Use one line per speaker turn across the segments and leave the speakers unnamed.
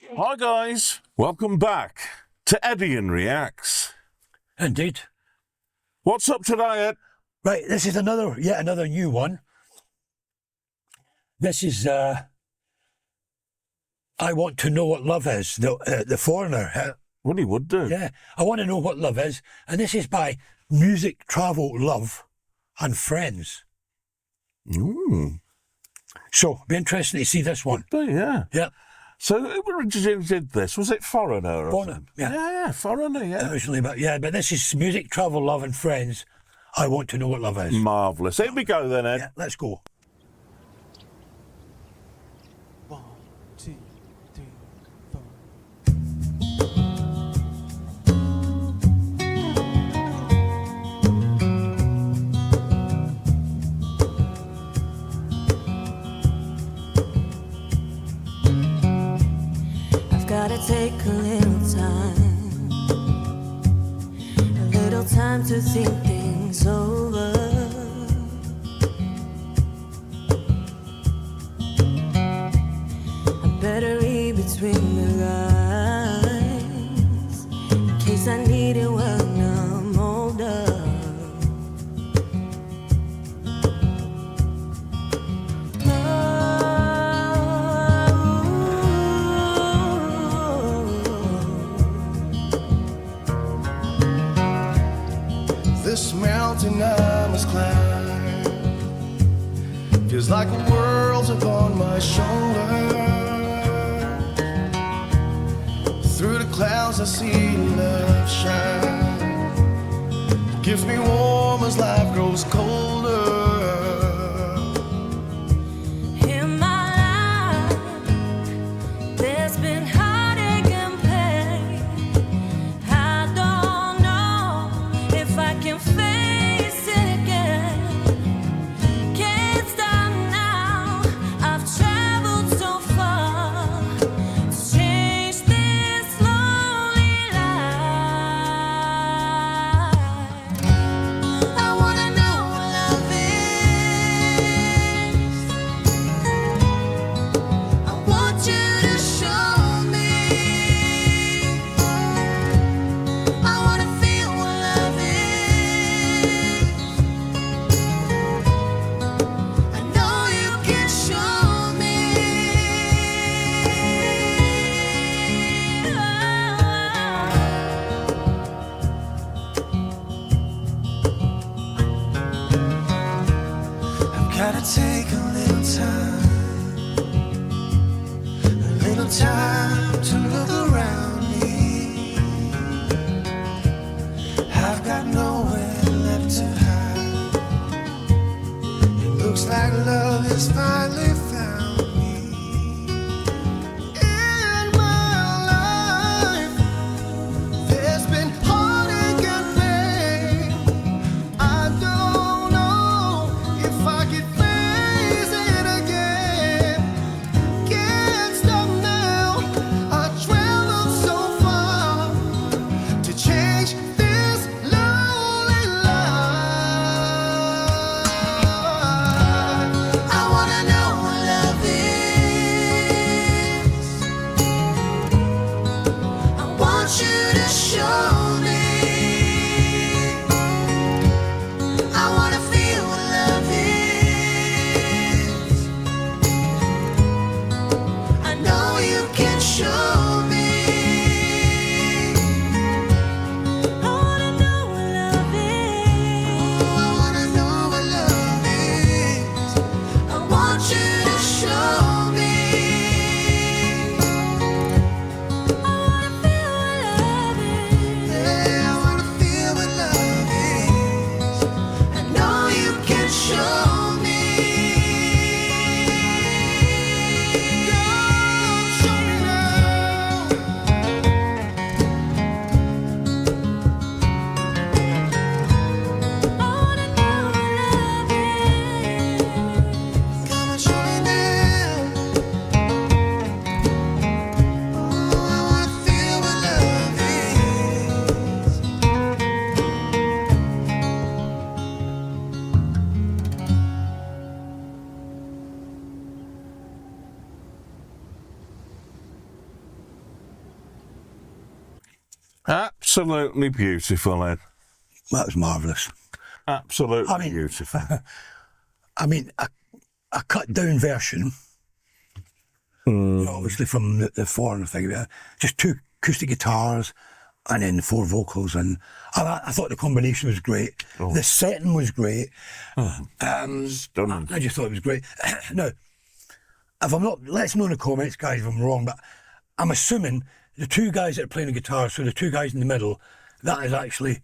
Hi guys, welcome back to Eddian Reacts.
Indeed.
What's up today, Ed?
Right, this is yet another new one. This is I Want to Know What Love Is, the Foreigner.
What he would do.
Yeah, I want to know what love is, and this is by Music, Travel, Love and Friends. So, be interesting to see this one.
Would be, yeah.
Yeah.
So who originally did this? Was it Foreigner?
Foreigner, yeah.
Yeah, Foreigner, yeah.
Originally, but this is Music, Travel, Love and Friends. I Want to Know What Love Is.
Marvellous. Here we go then, Ed.
Yeah, let's go.
1, 2, 3, 4.
I've gotta take a little time to think things over. I better read between the lines in case I need it when I'm older.
This mountain I must climb feels like the world's upon my shoulder. Through the clouds I see love shine. It gives me warm as life grows colder.
In my life, there's been heartache and pain. I don't know if I can face it again. Can't stop now. I've traveled so far to change this lonely life. I wanna know what love is. I want you to show me. I wanna feel what love is. I know you can show me.
I've gotta take a little time to look around me. I've got nowhere left to hide. It looks like love has finally found me. In my life, there's been heartache and pain. I don't know if I can face it again. Can't stop now. I traveled so far to change this lonely life. I wanna know
Absolutely beautiful, Ed.
That was marvellous.
Absolutely
I mean-
beautiful.
I mean, a cut down version, obviously from the foreign thing, just 2 acoustic guitars and then 4 vocals, and I thought the combination was great. The setting was great.
Stunning.
I just thought it was great. Now, if I'm not, let us know in the comments, guys, if I'm wrong, but I'm assuming the 2 guys that are playing the guitar, so the 2 guys in the middle, that is actually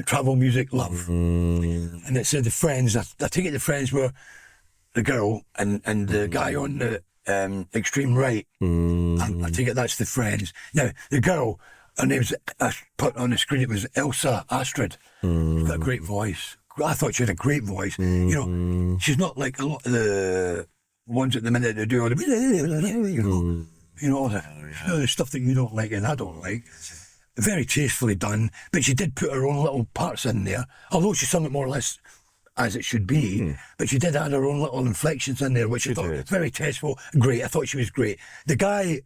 Travel Music Love. And it said the friends, I take it the friends were the girl and the guy on the extreme right. I take it that's the friends. Now, the girl, her name's, I put on the screen, it was Elsa Astrid. She's got a great voice. I thought she had a great voice. You know, she's not like a lot of the ones at the minute that do all the, all the stuff that you don't like and I don't like. Very tastefully done, but she did put her own little parts in there, although she sung it more or less as it should be, but she did add her own little inflections in there, which I thought was very tasteful, great. I thought she was great. The guy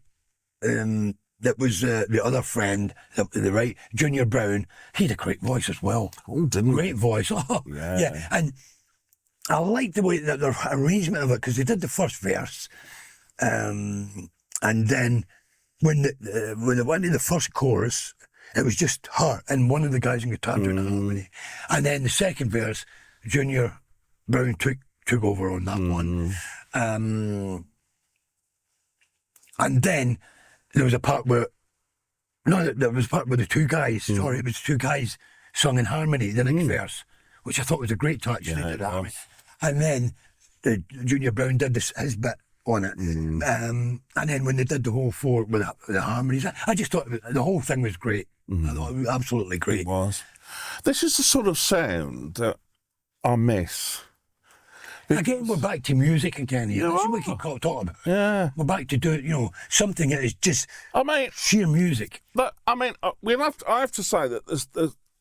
that was the other friend, the right, Junior Brown, he had a great voice as well.
Oh, didn't
Great voice. Oh, yeah. And I liked the way that the arrangement of it, because they did the first verse, and then when they went to the first chorus, it was just her and one of the guys in guitar doing the harmony. And then the second verse, Junior Brown took over on that one. And then there was a part where, there was a part where the 2 guys, sorry, it was 2 guys sung in harmony, the next verse, which I thought was a great touch. They did harmony. And then the Junior Brown did his bit on it. And then when they did the whole 4 with the harmonies, I just thought the whole thing was great. I thought it was absolutely great.
It was. This is the sort of sound that I miss.
Again, we're back to music again here. That's what we can talk about.
Yeah.
We're back to do something that is just
I mean,
sheer music.
but I mean, I have to say that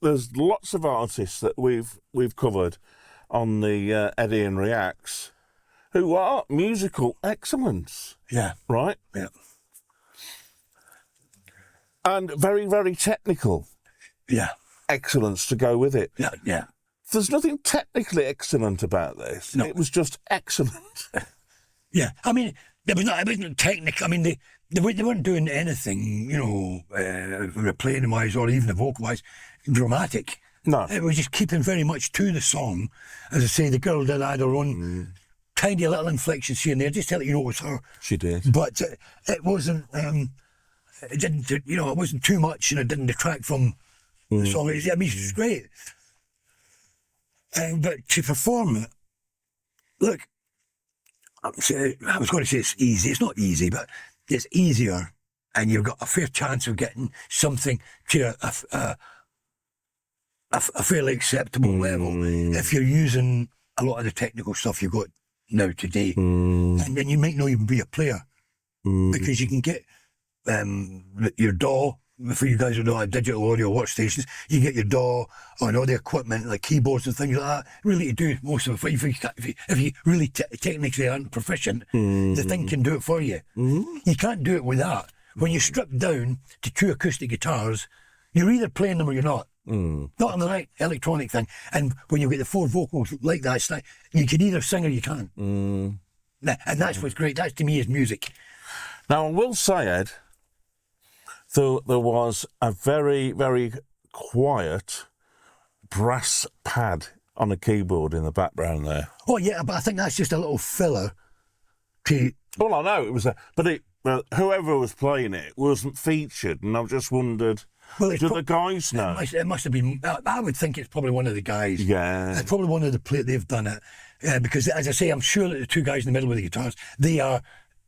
there's lots of artists that we've covered on the Eddian Reacts who are musical excellence,
Yeah.
right?
Yeah.
And very, very technical
Yeah.
excellence to go with it.
Yeah. Yeah.
There's nothing technically excellent about this.
No.
It was just excellent.
Yeah. I mean, it wasn't technical. I mean, they weren't doing anything, playing wise or even the vocal wise, dramatic.
No.
It was just keeping very much to the song. As I say, the girl did add her own tiny little inflections here and there, just to let you know it was her.
She did.
But it wasn't, it didn't, it wasn't too much and it didn't detract from the song. I mean, it was great. But to perform it, look, I was going to say it's easy. It's not easy, but it's easier, and you've got a fair chance of getting something to a fairly acceptable level if you're using a lot of the technical stuff you've got now today. And then you might not even be a player because you can get your DAW. For you guys who know like digital audio workstations, you get your DAW and all the equipment like keyboards and things like that. Really, to do most of it. If you really technically aren't proficient, the thing can do it for you. You can't do it with that. When you strip down to 2 acoustic guitars, you're either playing them or you're not. Not on the right electronic thing. And when you get the 4 vocals like that, it's like you can either sing or you can't. And that's what's great. That to me is music.
Now, I will say, Ed, there was a very, very quiet brass pad on a keyboard in the background there.
Oh yeah, but I think that's just a little filler to...
Well, I know it was whoever was playing it wasn't featured, and I've just wondered, do the guys know?
It must have been... I would think it's probably one of the guys.
Yeah.
It's probably one of they've done it. Because, as I say, I'm sure that the 2 guys in the middle with the guitars, they are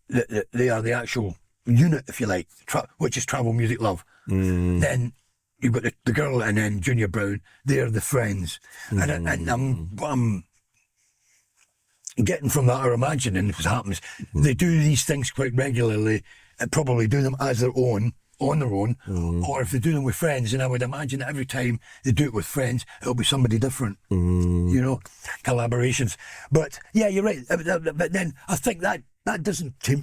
the actual unit, if you like, which is Travel Music Love. Then you've got the girl and then Junior Brown. They're the friends. And what I'm getting from that, or imagining, if it happens, they do these things quite regularly and probably do them as their own, on their own, or if they do them with friends, and I would imagine that every time they do it with friends, it'll be somebody different, collaborations. But yeah, you're right. But then I think that that doesn't, to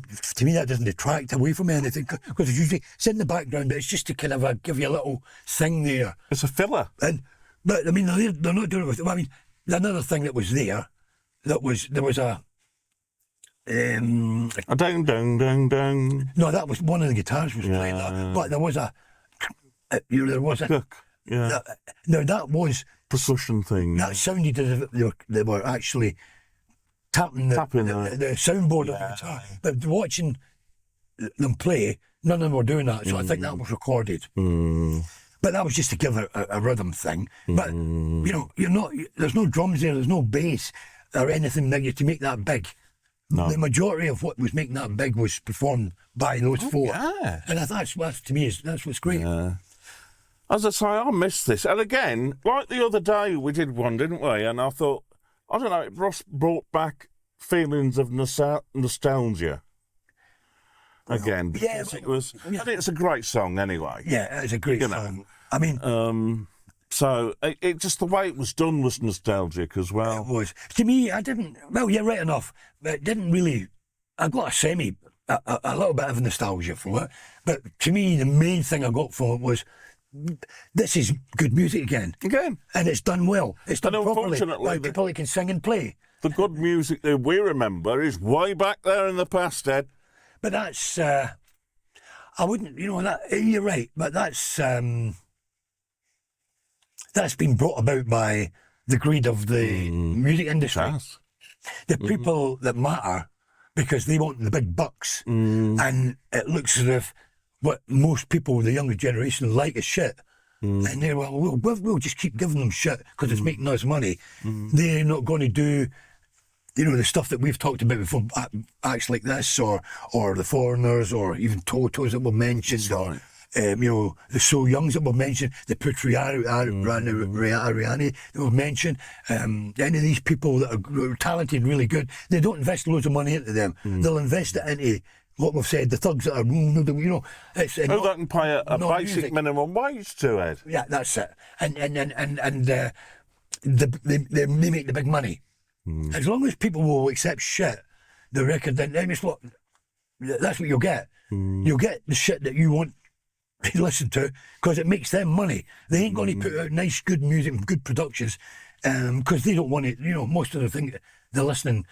me, that doesn't detract away from anything, because it's usually, it's in the background, but it's just to kind of give you a little thing there.
It's a filler.
But I mean, they're not doing it with, I mean, another thing that was there, there was a
ding, ding, ding, ding.
no, that was one of the guitars was playing that, but there was a
Cook. Yeah.
no, that was,
Percussion thing.
that sounded as if they were actually tapping the soundboard of the guitar. But watching them play, none of them were doing that, so I think that was recorded. But that was just to give a rhythm thing. But you know, there's no drums there, there's no bass or anything there to make that big.
No.
The majority of what was making that big was performed by those four.
Yeah.
And that's to me, that's what's great.
As I say, I missed this. And again, like the other day, we did one, didn't we? And I thought, I don't know, it brought back feelings of nostalgia. Again, because it was, and it's a great song anyway.
Yeah, it's a great song. I mean,
so it just, the way it was done was nostalgic as well.
it was. To me, I didn't, well, you're right enough, but it didn't really, I got a little bit of nostalgia from it. But to me, the main thing I got from it was, this is good music again. And it's done well. It's done properly by people that can sing and play.
The good music that we remember is way back there in the past, Ed.
But that's, I wouldn't, you know, that you're right, but that's been brought about by the greed of the music industry. The people that matter, because they want the big bucks. And it looks as if what most people, the younger generation, like is shit. And they're, well, we'll just keep giving them shit because it's making us money. They're not going to do, you know, the stuff that we've talked about before, acts like this, or the Foreigners, or even Totos that were mentioned, or you know, the So Youngs that were mentioned, the Putriani that were mentioned. Any of these people that are talented and really good, they don't invest loads of money into them. They'll invest it into what we've said, the thugs that are, you know, it's
who they can pay a basic minimum wage to, Ed.
Yeah, that's it. And they make the big money. As long as people will accept shit, the record, then that's what you'll get. You'll get the shit that you want to listen to, because it makes them money. They ain't going to put out nice, good music and good productions, because they don't want it. You know, most of the thing the listening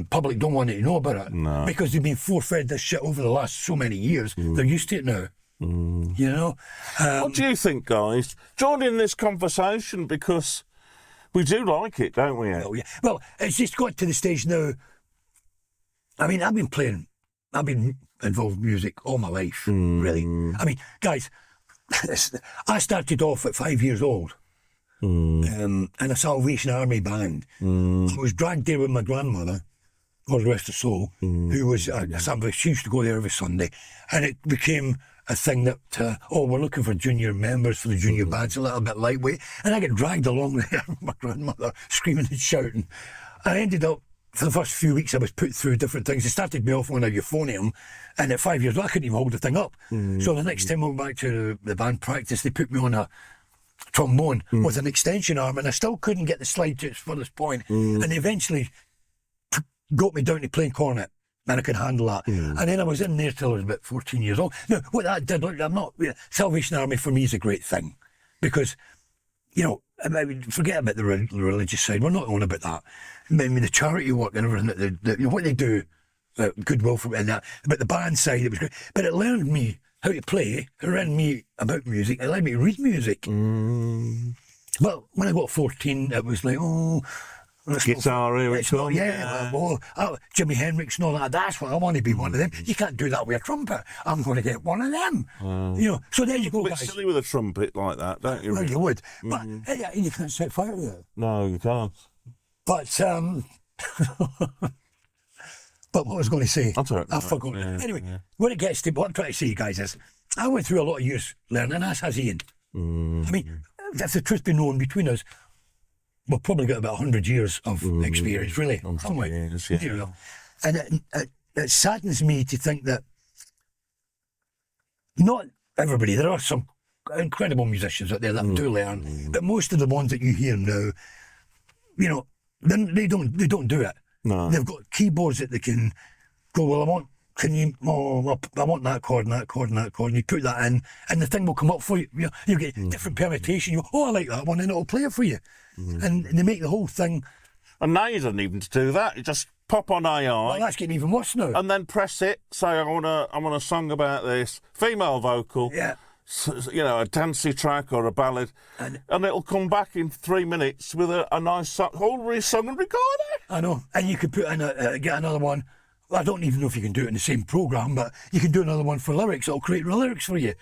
public don't want to know about it, because they've been force-fed this shit over the last so many years. They're used to it now. You know.
What do you think, guys? Join in this conversation, because we do like it, don't we, Ed?
Oh, yeah. Well, it's just got to the stage now. I mean, I've been involved in music all my life, really. I mean, guys, I started off at 5 years old in a Salvation Army band. I was dragged there with my grandmother, God rest her soul, who was she used to go there every Sunday, and it became a thing that, we're looking for junior members for the junior bands, a little bit lightweight, and I get dragged along there with my grandmother, screaming and shouting. I ended up, for the first few weeks, I was put through different things. They started me off on a euphonium, and at 5 years old, I couldn't even hold the thing up. So the next time I went back to the band practice, they put me on a trombone with an extension arm, and I still couldn't get the slide to its furthest point. And they eventually got me down to playing cornet, and I could handle that. And then I was in there till I was about 14 years old. Now, what that did, Salvation Army for me is a great thing, because, you know, I mean, forget about the religious side. We're not on about that. I mean, the charity work and everything, you know, what they do, goodwill for and that. But the band side, it was great. But it learned me how to play. It learned me about music. It allowed me to read music. But when I got 14, it was like,
Guitar,
Jimi Hendrix and all that. That's what I want to be, one of them. You can't do that with a trumpet. I'm going to get one of them. You know. So there you go,
a bit
guys.
silly with a trumpet like that, don't you?
Well, you would, but you can't set fire to it.
No, you can't.
But but what I was going to say, I forgot. Anyway, when it gets to what I'm trying to say, guys, is I went through a lot of years learning, as has Ian. I mean, if the truth be known between us, we've probably got about 100 years of experience, really, haven't we? You know? And it saddens me to think that not everybody, there are some incredible musicians out there that do learn, but most of the ones that you hear now, you know, they don't do it.
No.
They've got keyboards that they can go, well, I want that chord and that chord and that chord, and you put that in, and the thing will come up for you. You get different permutation. You go, oh, I like that one, and it'll play it for you. And they make the whole thing.
And now you don't even do that. You just pop on AI.
Well, that's getting even worse now.
And then press it. Say, I want a song about this. Female vocal.
Yeah.
You know, a dancey track or a ballad. And it'll come back in 3 minutes with a nice whole song and record it.
I know. And you could put in get another one. Well, I don't even know if you can do it in the same program, but you can do another one for lyrics. It'll create the lyrics for you.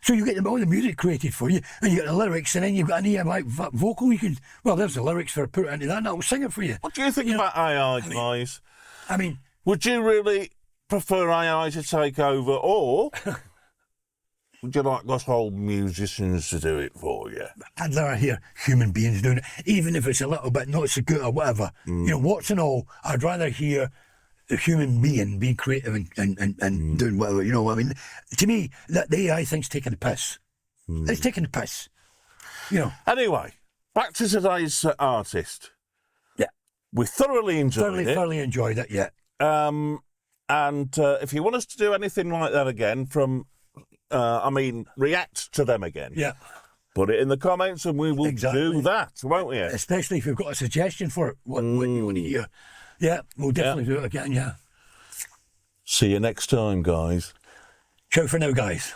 So you get all the music created for you, and you get the lyrics, and then you've got an AI vocal. You can, well, there's the lyrics for put it into that, and that'll sing it for you.
What do you think about AI, guys?
I mean,
would you really prefer AI to take over, or would you like us whole musicians to do it for you?
I'd rather hear human beings doing it, even if it's a little bit not so good or whatever. You know, what's and all, I'd rather hear a human being being creative and doing whatever, you know what I mean? To me, that the AI thing's taking the piss. It's taking the piss. You know.
Anyway, back to today's artist.
Yeah.
We thoroughly enjoyed it.
Thoroughly enjoyed it, yeah.
And if you want us to do anything like that again react to them again.
Yeah.
Put it in the comments and we will do that, won't we?
Especially if you've got a suggestion for it, what you want to hear. Yeah, we'll definitely do it again, yeah.
See you next time, guys.
Ciao for now, guys.